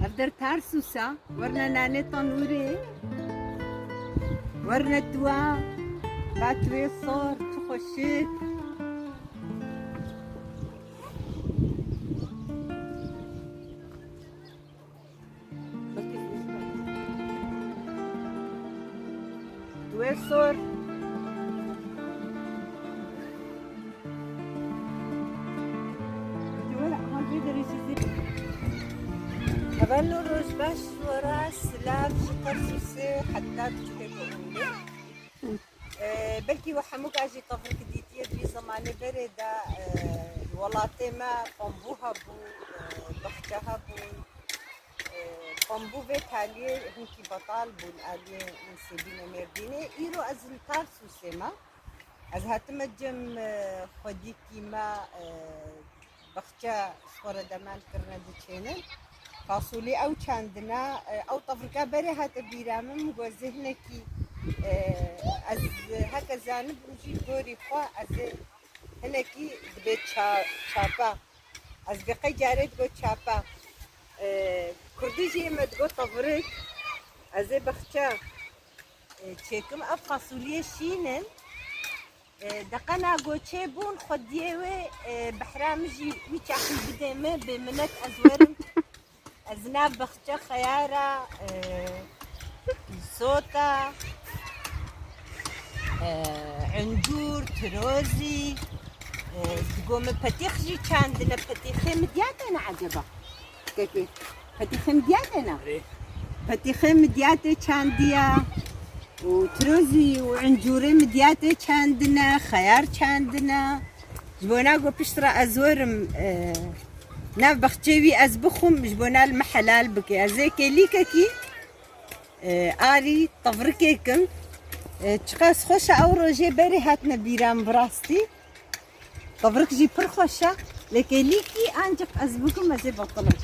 أفدر تارسوسا ورنا ناني طنوري ورنا الدواء باتوي صور تخشيك دوي صور أبلو روش باش ورا سلاف شطر سوسي حتى تحبوني بلكي وحموك أجي طفرك ديتير في زمان بريدة الولاتي ما قنبوها بو بختها بو قنبو بيت عليه هنكي بطال بو الآلية نسيبين مرديني إيرو أز الكار سوسي ما أز هاتمجم خوديكي ما بختها صورة دمان كرنا دي فاصولي أو چندنا أو طفركا بري هات بيرامم وذهنكي از هكا زانب وجي غوري خوا از هنكي دبي چاپا از بقي جاري دغو چاپا كردي جي مدغو طفرك از بخچا چيكم أب فاصولي شينن دقنا غوچه بون خديوي بحرامجي ويچاقي بدمه بمنك ازورم أزناب بختة خيارة صوتا عنجور تروزي تقوم بتيخجي عندنا بتيخي مدياتنا عجبة كيف بتيخي مدياتنا بتيخي مدياتي عنديا وتروزي وعنجوري مدياتي عندنا خيار عندنا جبونا قو بشترى أزورم ناف بختشوي أزبخهم جبونا المحلال بكي أزيكي ليككي آري طفركيكم تشخاص خوشة أو روجي بري هاتنا بيرام براستي طفرك جي برخوشة لكي ليكي أنجق أزبخهم أزي بطلج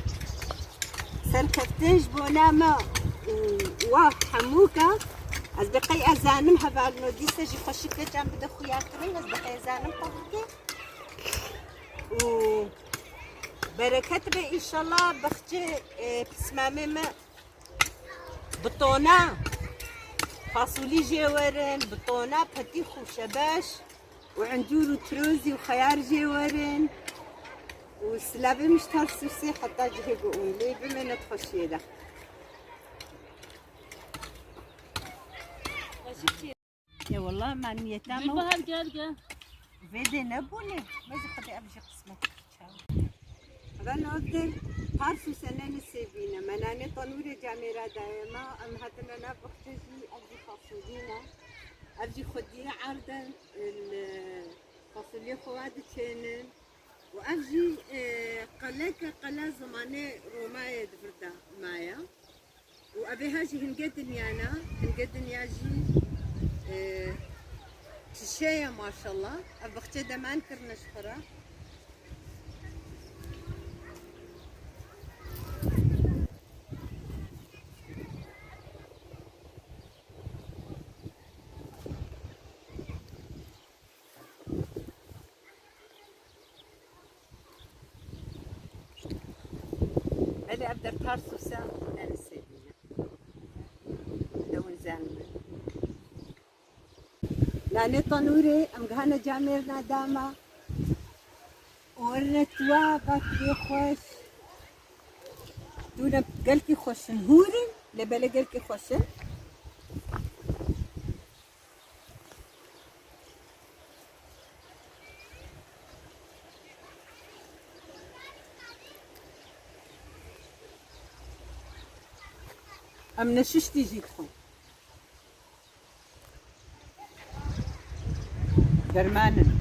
سركفتين جبونا ما واف حموكا أزبقي أزانم هبا الموديسة جي خوشكة جام بدا خوياترين أزبقي أزانم طفركي بركات بي إن شاء الله بختي بسمامي ما بطونة فاصولي جيورن بطونة بطيخ وشباش وعنجور وتروزي وخيار جيورن وسلابي مش ترسوسي حتى جهيقو لي بما ندخل ده يا والله مع الميتامة فيدي نبوني ما زي خدي أبجي قسمتك أنا أقدر هارسو سنين السيبينا مناني طنوري جاميرا دائما أم هاتنا نبختجي أبجي فاصولينا أبجي خدينا عرضا الفاصوليا خواد تشينن وأبجي قلا زماني روماية دفردا مايا وأبي هاجي هنقدن يانا هنقدن ياجي تشيا ما شاء الله أبختي دمان كرنا شخرا اللي أبدر تارسوسا أنا سيبينا دون زاننا لاني طنوري أم قهنا جاميرنا داما ورنا توابك بخوش دونا قلكي خوشن هورن لبلا قلكي خوشن أم نششتي جيتكم درمانن